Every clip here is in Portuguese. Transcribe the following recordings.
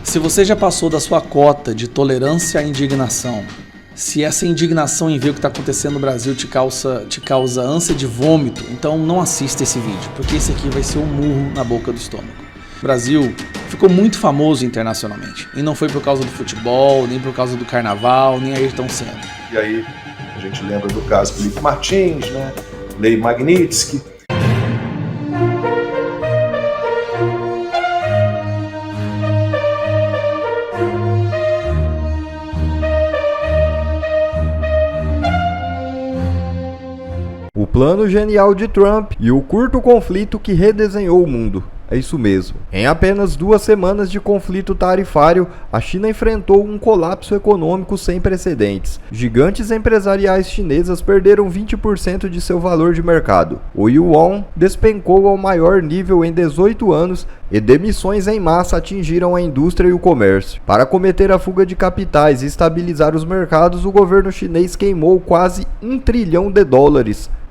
Se você já passou da sua cota de tolerância à indignação, se essa indignação em ver o que está acontecendo no Brasil te causa ânsia de vômito, então não assista esse vídeo, porque esse aqui vai ser um murro na boca do estômago. O Brasil ficou muito famoso internacionalmente, e não foi por causa do futebol, nem por causa do carnaval, nem Ayrton Senna. E aí a gente lembra do caso Felipe Martins, né? Lei Magnitsky. O plano genial de Trump e o curto conflito que redesenhou o mundo. É isso mesmo. Em apenas 2 semanas de conflito tarifário, a China enfrentou um colapso econômico sem precedentes. Gigantes empresariais chinesas perderam 20% de seu valor de mercado. O yuan despencou ao maior nível em 18 anos e demissões em massa atingiram a indústria e o comércio. Para combater a fuga de capitais e estabilizar os mercados, o governo chinês queimou quase $1 trilhão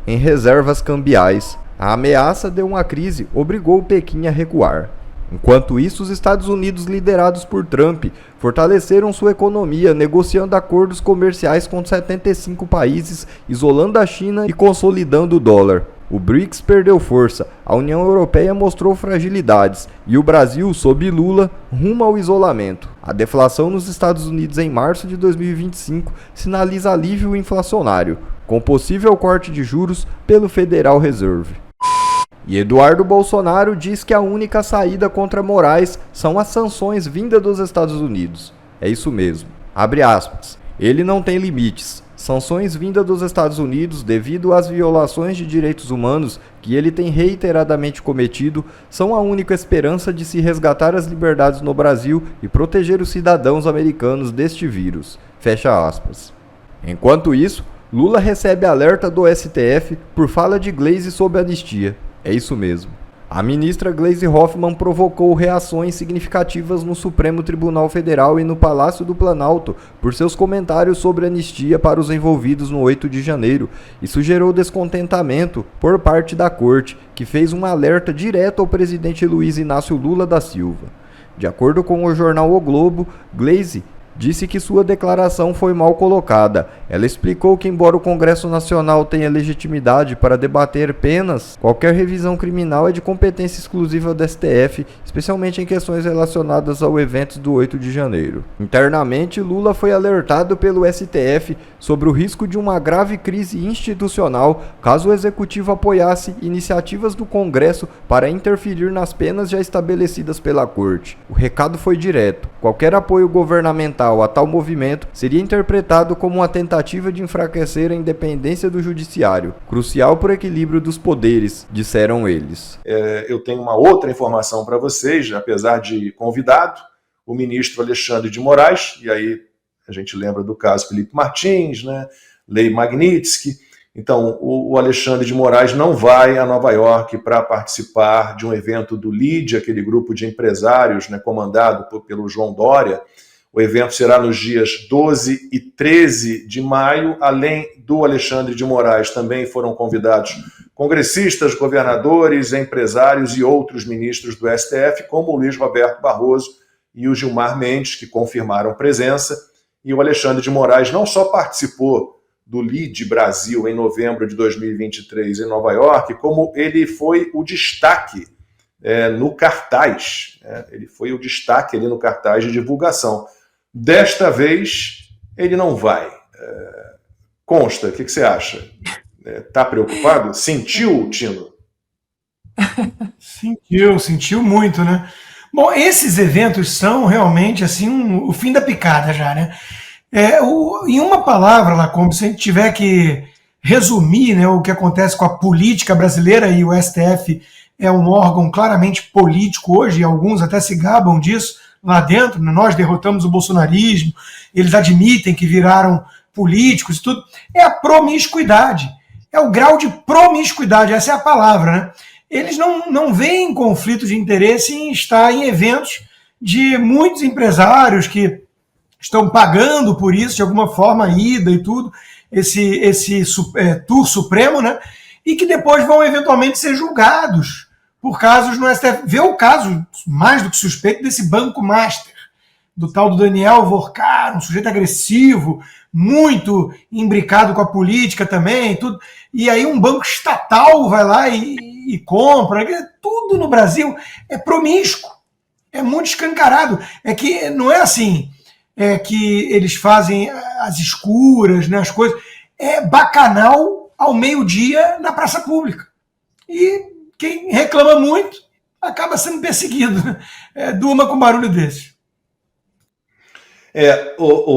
em reservas cambiais. A ameaça de uma crise obrigou Pequim a recuar. Enquanto isso, os Estados Unidos, liderados por Trump, fortaleceram sua economia, negociando acordos comerciais com 75 países, isolando a China e consolidando o dólar. O BRICS perdeu força, a União Europeia mostrou fragilidades e o Brasil, sob Lula, rumo ao isolamento. A deflação nos Estados Unidos em março de 2025 sinaliza alívio inflacionário, com possível corte de juros pelo Federal Reserve. E Eduardo Bolsonaro diz que a única saída contra Moraes são as sanções vindas dos Estados Unidos. É isso mesmo. Abre aspas. Ele não tem limites. Sanções vindas dos Estados Unidos devido às violações de direitos humanos que ele tem reiteradamente cometido são a única esperança de se resgatar as liberdades no Brasil e proteger os cidadãos americanos deste vírus. Fecha aspas. Enquanto isso, Lula recebe alerta do STF por fala de Gleisi sobre anistia. É isso mesmo. A ministra Gleisi Hoffmann provocou reações significativas no Supremo Tribunal Federal e no Palácio do Planalto por seus comentários sobre anistia para os envolvidos no 8 de janeiro. Isso gerou descontentamento por parte da corte, que fez um alerta direto ao presidente Luiz Inácio Lula da Silva. De acordo com o jornal O Globo, Gleisi disse que sua declaração foi mal colocada. Ela explicou que, embora o Congresso Nacional tenha legitimidade para debater penas, qualquer revisão criminal é de competência exclusiva do STF, especialmente em questões relacionadas ao evento do 8 de janeiro. Internamente, Lula foi alertado pelo STF sobre o risco de uma grave crise institucional caso o Executivo apoiasse iniciativas do Congresso para interferir nas penas já estabelecidas pela Corte. O recado foi direto. Qualquer apoio governamental a tal movimento seria interpretado como uma tentativa de enfraquecer a independência do judiciário, crucial para o equilíbrio dos poderes, disseram eles. Eu tenho uma outra informação para vocês, apesar de convidado, o ministro Alexandre de Moraes, e aí a gente lembra do caso Felipe Martins, né? Lei Magnitsky. Então, o Alexandre de Moraes não vai a Nova York para participar de um evento do LIDE, aquele grupo de empresários, né, comandado pelo João Dória. O evento será nos dias 12 e 13 de maio. Além do Alexandre de Moraes, também foram convidados congressistas, governadores, empresários e outros ministros do STF, como o Luiz Roberto Barroso e o Gilmar Mendes, que confirmaram presença. E o Alexandre de Moraes não só participou do LIDE Brasil em novembro de 2023 em Nova York, como ele foi o destaque no cartaz. Ele foi o destaque ali no cartaz de divulgação. Desta vez, ele não vai. Consta, o que você acha? Está preocupado? Sentiu, Tino? Sentiu muito, né? Bom, esses eventos são realmente assim o fim da picada já, né? Em uma palavra, Lacombe, se a gente tiver que resumir, né, o que acontece com a política brasileira, e o STF é um órgão claramente político hoje, e alguns até se gabam disso lá dentro, né? Nós derrotamos o bolsonarismo, eles admitem que viraram políticos e tudo, é a promiscuidade, é o grau de promiscuidade, essa é a palavra, né? Eles não veem conflito de interesse em estar em eventos de muitos empresários que estão pagando por isso, de alguma forma, a ida e tudo, esse tour supremo, né? E que depois vão eventualmente ser julgados por casos no STF. Vê o caso mais do que suspeito desse Banco Master, do tal do Daniel Vorcar, um sujeito agressivo, muito imbricado com a política também, tudo. E aí um banco estatal vai lá e compra. Tudo no Brasil é promíscuo, é muito escancarado. É que não é assim, é que eles fazem as escuras, né, as coisas. É bacanal ao meio-dia na praça pública. E quem reclama muito acaba sendo perseguido. Durma com barulho desse.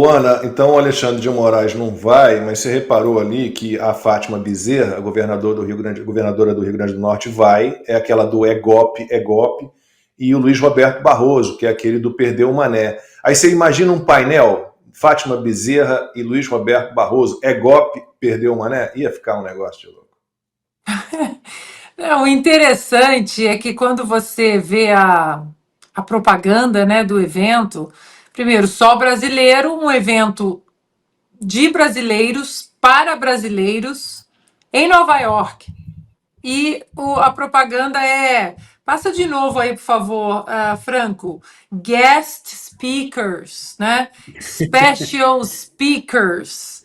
Ana, então o Alexandre de Moraes não vai, mas você reparou ali que a Fátima Bezerra, a governadora do Rio Grande do Norte, vai, é aquela do é golpe, e o Luiz Roberto Barroso, que é aquele do Perdeu o Mané. Aí você imagina um painel, Fátima Bezerra e Luiz Roberto Barroso, é golpe, perdeu o Mané? Ia ficar um negócio de louco. Não, o interessante é que quando você vê a propaganda, né, do evento, primeiro, só brasileiro, um evento de brasileiros para brasileiros em Nova York. E a propaganda passa de novo aí, por favor, Franco. Guest speakers, né? Special speakers.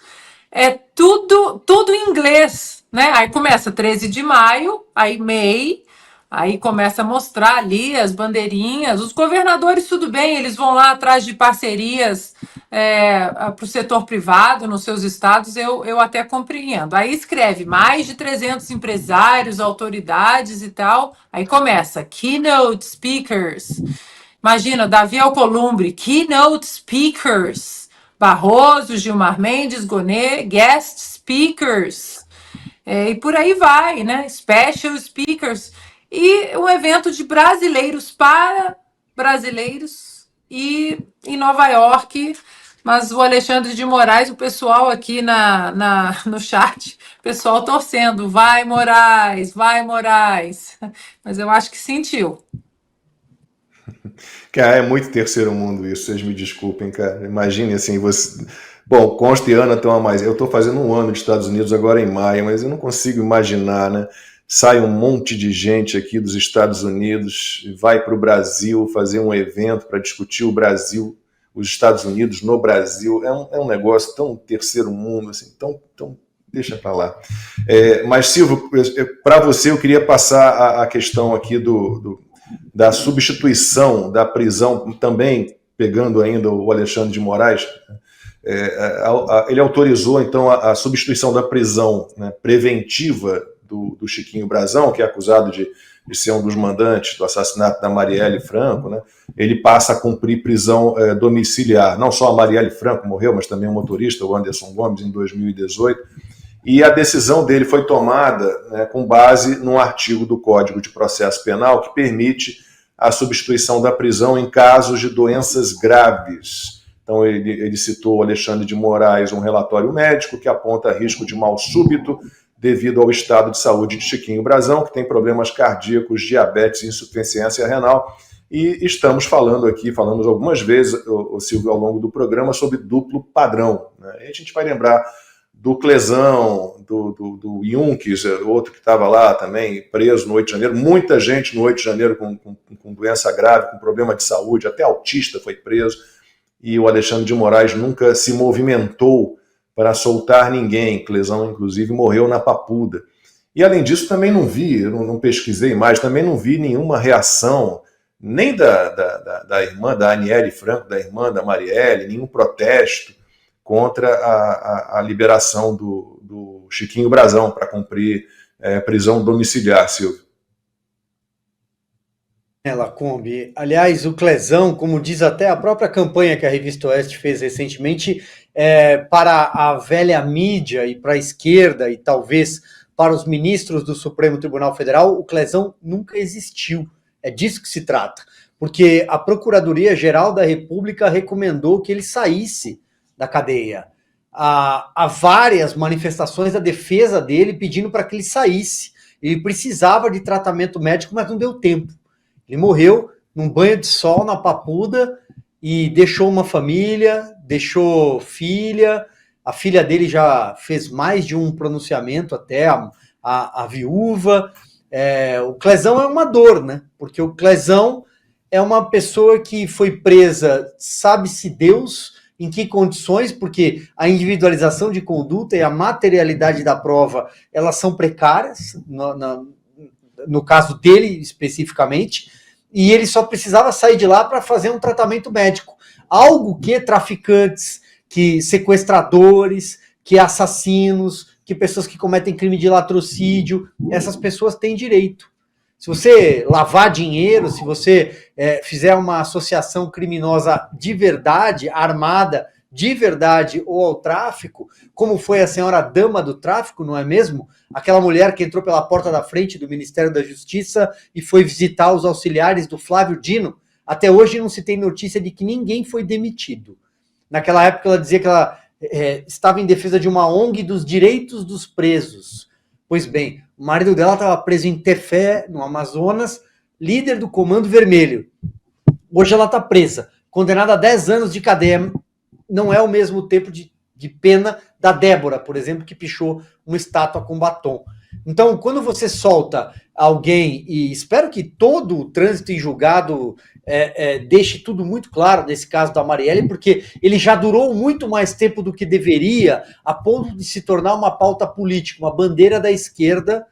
É tudo em inglês, né? Aí começa 13 de maio, aí May, aí começa a mostrar ali as bandeirinhas. Os governadores, tudo bem, eles vão lá atrás de parcerias para o setor privado nos seus estados, eu até compreendo. Aí escreve mais de 300 empresários, autoridades e tal. Aí começa, keynote speakers. Imagina, Davi Alcolumbre, keynote speakers. Barroso, Gilmar Mendes, Gonet, guest speakers. E por aí vai, né? Special speakers. E um evento de brasileiros para brasileiros e em Nova York. Mas o Alexandre de Moraes, o pessoal aqui no chat, o pessoal torcendo, vai Moraes, vai Moraes. Mas eu acho que sentiu. Cara, é muito terceiro mundo isso, vocês me desculpem, cara. Imagine assim, você... Bom, Consta e Ana estão a mais. Eu estou fazendo um ano de Estados Unidos agora em maio, mas eu não consigo imaginar, né? Sai um monte de gente aqui dos Estados Unidos, vai para o Brasil fazer um evento para discutir o Brasil, os Estados Unidos no Brasil. É um negócio tão terceiro mundo, assim, tão deixa para lá. Mas, Silvio, para você eu queria passar a questão aqui da substituição da prisão, também pegando ainda o Alexandre de Moraes. Ele autorizou, então, a substituição da prisão, né, preventiva do Chiquinho Brazão, que é acusado de ser um dos mandantes do assassinato da Marielle Franco, né? Ele passa a cumprir prisão domiciliar. Não só a Marielle Franco morreu, mas também o motorista, o Anderson Gomes, em 2018. E a decisão dele foi tomada, né, com base num artigo do Código de Processo Penal que permite a substituição da prisão em casos de doenças graves. Então, ele citou, Alexandre de Moraes, um relatório médico que aponta risco de mal súbito devido ao estado de saúde de Chiquinho Brazão, que tem problemas cardíacos, diabetes e insuficiência renal. E falamos algumas vezes, Silvio, ao longo do programa, sobre duplo padrão, né? E a gente vai lembrar do Clesão, do Yunques, outro que estava lá também, preso no 8 de janeiro. Muita gente no 8 de janeiro com doença grave, com problema de saúde, até autista foi preso. E o Alexandre de Moraes nunca se movimentou para soltar ninguém. Clesão, inclusive, morreu na Papuda. E, além disso, também não vi, eu não pesquisei mais, também não vi nenhuma reação, nem da irmã da Aniele Franco, da irmã da Marielle, nenhum protesto contra a liberação do Chiquinho Brazão para cumprir prisão domiciliar, Silvio. Lacombe. Aliás, o Clesão, como diz até a própria campanha que a Revista Oeste fez recentemente, para a velha mídia e para a esquerda e talvez para os ministros do Supremo Tribunal Federal, o Clesão nunca existiu. É disso que se trata. Porque a Procuradoria-Geral da República recomendou que ele saísse da cadeia. Há várias manifestações da defesa dele pedindo para que ele saísse. Ele precisava de tratamento médico, mas não deu tempo. Ele morreu num banho de sol na Papuda e deixou uma família, deixou filha. A filha dele já fez mais de um pronunciamento até, a viúva. O Clesão é uma dor, né? Porque o Clesão é uma pessoa que foi presa, sabe-se Deus em que condições, porque a individualização de conduta e a materialidade da prova, elas são precárias, no caso dele especificamente, e ele só precisava sair de lá para fazer um tratamento médico. Algo que traficantes, que sequestradores, que assassinos, que pessoas que cometem crime de latrocínio, essas pessoas têm direito. Se você lavar dinheiro, se você fizer uma associação criminosa de verdade, armada de verdade ou ao tráfico, como foi a senhora dama do tráfico, não é mesmo? Aquela mulher que entrou pela porta da frente do Ministério da Justiça e foi visitar os auxiliares do Flávio Dino. Até hoje não se tem notícia de que ninguém foi demitido. Naquela época ela dizia que ela estava em defesa de uma ONG dos direitos dos presos. Pois bem, o marido dela estava preso em Tefé, no Amazonas, líder do Comando Vermelho. Hoje ela está presa, condenada a 10 anos de cadeia. Não é o mesmo tempo de pena da Débora, por exemplo, que pichou uma estátua com batom. Então, quando você solta alguém, e espero que todo o trânsito em julgado deixe tudo muito claro nesse caso da Marielle, porque ele já durou muito mais tempo do que deveria, a ponto de se tornar uma pauta política, uma bandeira da esquerda,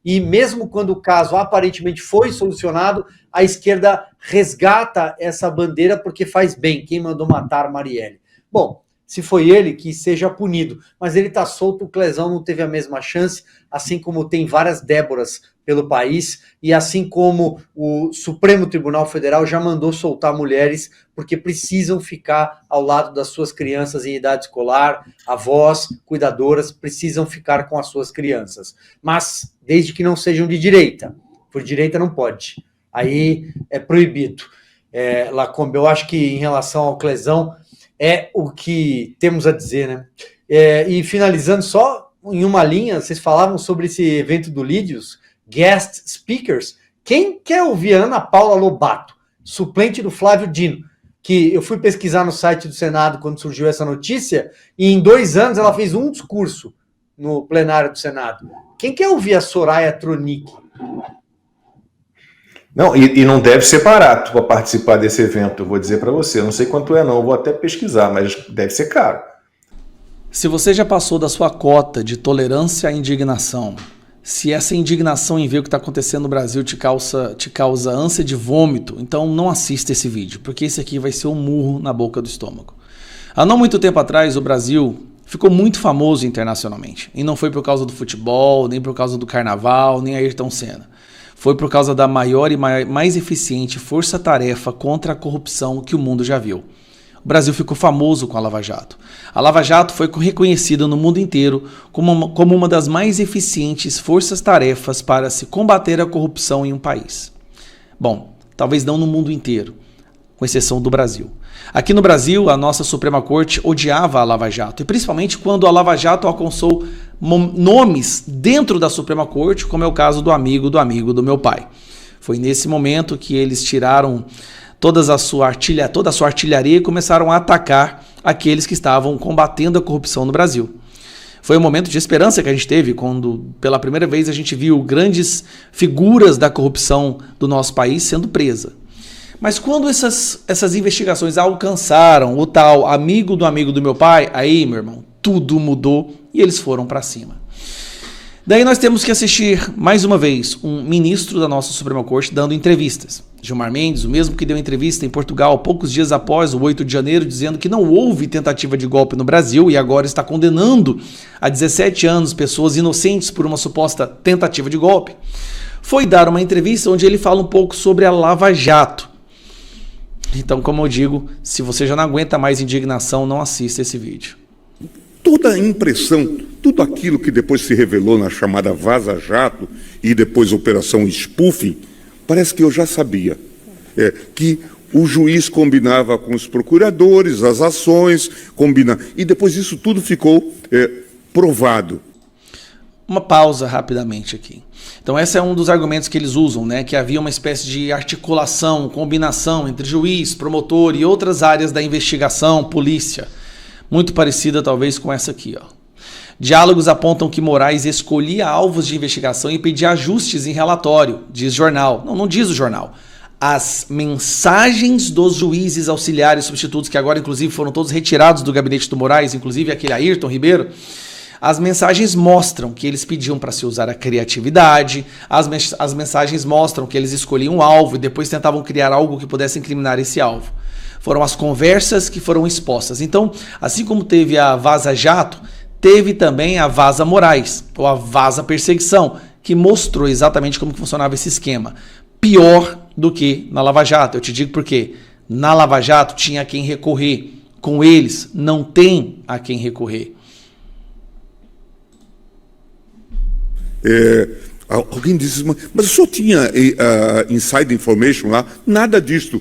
e mesmo quando o caso aparentemente foi solucionado, a esquerda resgata essa bandeira porque faz bem, quem mandou matar Marielle. Bom, se foi ele, que seja punido, mas ele está solto, o Clezão não teve a mesma chance, assim como tem várias Déboras pelo país, e assim como o Supremo Tribunal Federal já mandou soltar mulheres, porque precisam ficar ao lado das suas crianças em idade escolar, avós, cuidadoras, precisam ficar com as suas crianças. Mas, desde que não sejam de direita, por direita não pode, aí é proibido. Lacombe, eu acho que em relação ao Clezão, é o que temos a dizer, né? E finalizando só em uma linha, vocês falavam sobre esse evento do Lídios, guest speakers. Quem quer ouvir a Ana Paula Lobato, suplente do Flávio Dino, que eu fui pesquisar no site do Senado quando surgiu essa notícia, e em 2 anos ela fez um discurso no plenário do Senado. Quem quer ouvir a Soraya Tronic? Não, e não deve ser barato para participar desse evento, eu vou dizer para você. Eu não sei quanto é não, eu vou até pesquisar, mas deve ser caro. Se você já passou da sua cota de tolerância à indignação, se essa indignação em ver o que está acontecendo no Brasil te causa ânsia de vômito, então não assista esse vídeo, porque esse aqui vai ser um murro na boca do estômago. Há não muito tempo atrás, o Brasil ficou muito famoso internacionalmente. E não foi por causa do futebol, nem por causa do carnaval, nem Ayrton Senna. Foi por causa da maior e mais eficiente força-tarefa contra a corrupção que o mundo já viu. O Brasil ficou famoso com a Lava Jato. A Lava Jato foi reconhecida no mundo inteiro como uma das mais eficientes forças-tarefas para se combater a corrupção em um país. Bom, talvez não no mundo inteiro, com exceção do Brasil. Aqui no Brasil, a nossa Suprema Corte odiava a Lava Jato, e principalmente quando a Lava Jato alcançou nomes dentro da Suprema Corte, como é o caso do amigo do meu pai. Foi nesse momento que eles tiraram toda a sua artilharia e começaram a atacar aqueles que estavam combatendo a corrupção no Brasil. Foi um momento de esperança que a gente teve quando, pela primeira vez, a gente viu grandes figuras da corrupção do nosso país sendo presas. Mas quando essas investigações alcançaram o tal amigo do meu pai, aí, meu irmão, tudo mudou e eles foram para cima. Daí nós temos que assistir, mais uma vez, um ministro da nossa Suprema Corte dando entrevistas. Gilmar Mendes, o mesmo que deu entrevista em Portugal poucos dias após o 8 de janeiro, dizendo que não houve tentativa de golpe no Brasil e agora está condenando a 17 anos pessoas inocentes por uma suposta tentativa de golpe, foi dar uma entrevista onde ele fala um pouco sobre a Lava Jato. Então, como eu digo, se você já não aguenta mais indignação, não assista esse vídeo. Toda a impressão, tudo aquilo que depois se revelou na chamada Vaza Jato e depois Operação Spoofing, parece que eu já sabia. Que o juiz combinava com os procuradores, as ações, e depois isso tudo ficou provado. Uma pausa rapidamente aqui. Então esse é um dos argumentos que eles usam, né? Que havia uma espécie de articulação, combinação entre juiz, promotor e outras áreas da investigação, polícia. Muito parecida talvez com essa aqui, ó. Diálogos apontam que Moraes escolhia alvos de investigação e pedia ajustes em relatório, diz jornal. Não diz o jornal. as mensagens dos juízes auxiliares substitutos, que agora inclusive foram todos retirados do gabinete do Moraes, inclusive aquele Ayrton Ribeiro, as mensagens mostram que eles pediam para se usar a criatividade, as mensagens mostram que eles escolhiam um alvo e depois tentavam criar algo que pudesse incriminar esse alvo. Foram as conversas que foram expostas. Então, assim como teve a Vaza Jato, teve também a Vaza Moraes, ou a Vaza Perseguição, que mostrou exatamente como funcionava esse esquema. Pior do que na Lava Jato. Eu te digo por quê. Na Lava Jato tinha a quem recorrer. Com eles, não tem a quem recorrer. Alguém disse, mas o senhor tinha inside information lá? Nada disso.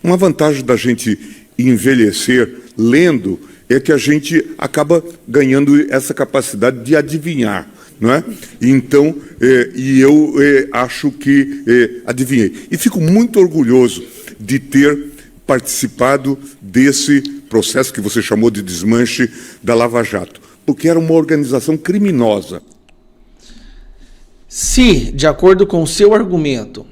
Uma vantagem da gente envelhecer lendo é que a gente acaba ganhando essa capacidade de adivinhar, não é? Então, eu acho que adivinhei. E fico muito orgulhoso de ter participado desse processo que você chamou de desmanche da Lava Jato, porque era uma organização criminosa. Se, de acordo com o seu argumento,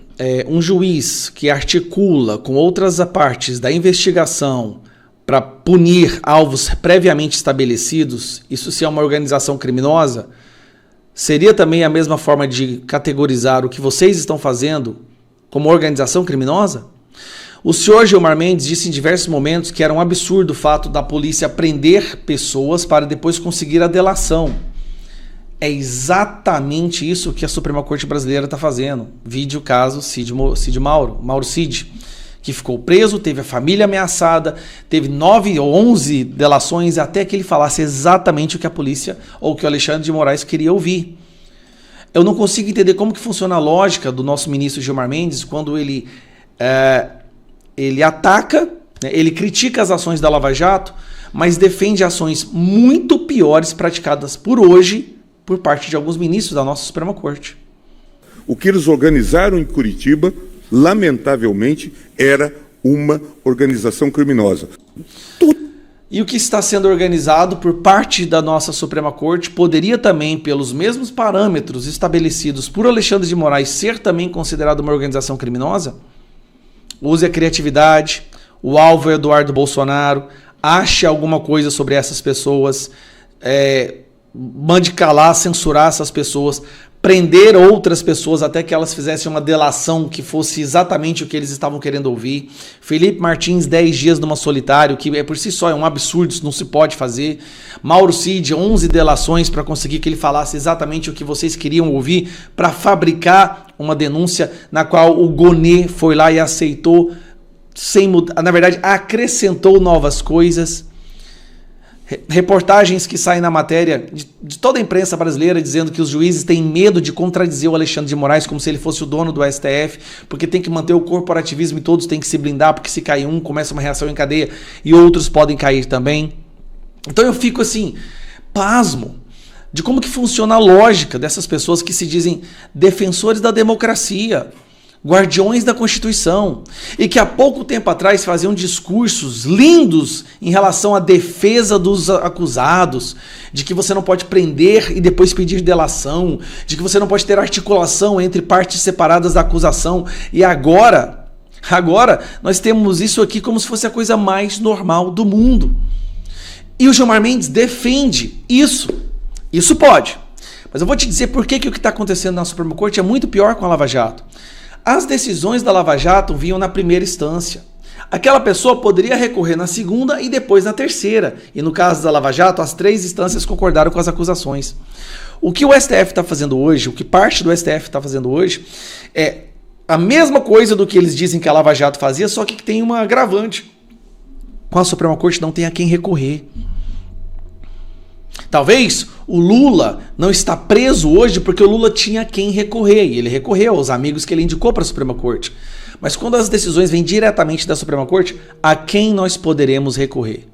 um juiz que articula com outras partes da investigação para punir alvos previamente estabelecidos, isso se é uma organização criminosa, seria também a mesma forma de categorizar o que vocês estão fazendo como organização criminosa? O senhor Gilmar Mendes disse em diversos momentos que era um absurdo o fato da polícia prender pessoas para depois conseguir a delação. É exatamente isso que a Suprema Corte Brasileira está fazendo. Vide o caso Mauro Cid, que ficou preso, teve a família ameaçada, teve 9 ou 11 delações até que ele falasse exatamente o que a polícia ou que o Alexandre de Moraes queria ouvir. Eu não consigo entender como que funciona a lógica do nosso ministro Gilmar Mendes quando ele ataca, né, ele critica as ações da Lava Jato, mas defende ações muito piores praticadas por hoje por parte de alguns ministros da nossa Suprema Corte. O que eles organizaram em Curitiba, lamentavelmente, era uma organização criminosa. E o que está sendo organizado por parte da nossa Suprema Corte poderia também, pelos mesmos parâmetros estabelecidos por Alexandre de Moraes, ser também considerado uma organização criminosa? Use a criatividade, o alvo é Eduardo Bolsonaro, ache alguma coisa sobre essas pessoas, mande calar, censurar essas pessoas, prender outras pessoas até que elas fizessem uma delação que fosse exatamente o que eles estavam querendo ouvir. Felipe Martins, 10 dias numa solitário, que por si só é um absurdo, isso não se pode fazer. Mauro Cid, 11 delações para conseguir que ele falasse exatamente o que vocês queriam ouvir, para fabricar uma denúncia na qual o Gonê foi lá e aceitou, sem mudar, na verdade acrescentou novas coisas. Reportagens que saem na matéria de toda a imprensa brasileira dizendo que os juízes têm medo de contradizer o Alexandre de Moraes como se ele fosse o dono do STF, porque tem que manter o corporativismo e todos têm que se blindar, porque se cair um, começa uma reação em cadeia e outros podem cair também. Então eu fico assim, pasmo de como que funciona a lógica dessas pessoas que se dizem defensores da democracia, guardiões da Constituição, e que há pouco tempo atrás faziam discursos lindos em relação à defesa dos acusados, de que você não pode prender e depois pedir delação, de que você não pode ter articulação entre partes separadas da acusação, e agora nós temos isso aqui como se fosse a coisa mais normal do mundo. E o Gilmar Mendes defende isso. Isso pode. Mas eu vou te dizer por que o que está acontecendo na Suprema Corte é muito pior com a Lava Jato. As decisões da Lava Jato vinham na primeira instância. Aquela pessoa poderia recorrer na segunda e depois na terceira. E no caso da Lava Jato, as 3 instâncias concordaram com as acusações. O que o STF está fazendo hoje, o que parte do STF está fazendo hoje, é a mesma coisa do que eles dizem que a Lava Jato fazia, só que tem uma agravante. Com a Suprema Corte não tem a quem recorrer. Talvez o Lula não está preso hoje porque o Lula tinha quem recorrer, e ele recorreu aos amigos que ele indicou para a Suprema Corte. Mas quando as decisões vêm diretamente da Suprema Corte, a quem nós poderemos recorrer?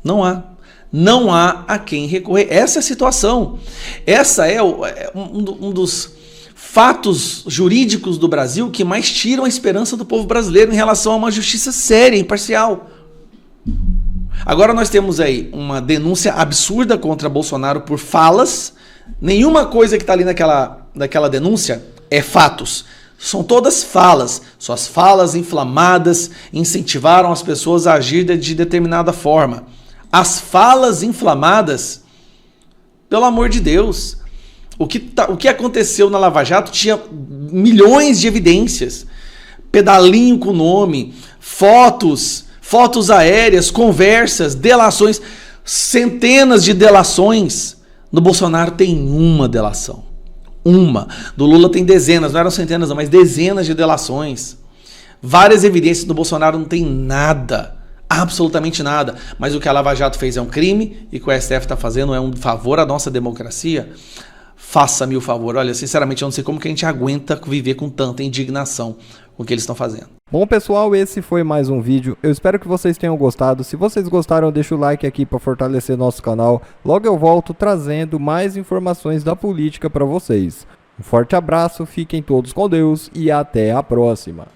Não há. Não há a quem recorrer. Essa é a situação. Essa é um dos fatos jurídicos do Brasil que mais tiram a esperança do povo brasileiro em relação a uma justiça séria, imparcial. Agora nós temos aí uma denúncia absurda contra Bolsonaro por falas. Nenhuma coisa que está ali naquela denúncia é fatos. São todas falas. Suas falas inflamadas incentivaram as pessoas a agir de determinada forma. As falas inflamadas, pelo amor de Deus, o que aconteceu na Lava Jato tinha milhões de evidências. Pedalinho com nome, fotos aéreas, conversas, delações, centenas de delações. No Bolsonaro tem uma delação. Uma. Do Lula tem dezenas, não eram centenas não, mas dezenas de delações. Várias evidências. Do Bolsonaro não tem nada. Absolutamente nada. Mas o que a Lava Jato fez é um crime e o que o STF está fazendo é um favor à nossa democracia. Faça-me o favor. Olha, sinceramente, eu não sei como que a gente aguenta viver com tanta indignação com o que eles estão fazendo. Bom, pessoal, esse foi mais um vídeo. Eu espero que vocês tenham gostado. Se vocês gostaram, deixa o like aqui para fortalecer nosso canal. Logo eu volto trazendo mais informações da política para vocês. Um forte abraço, fiquem todos com Deus e até a próxima.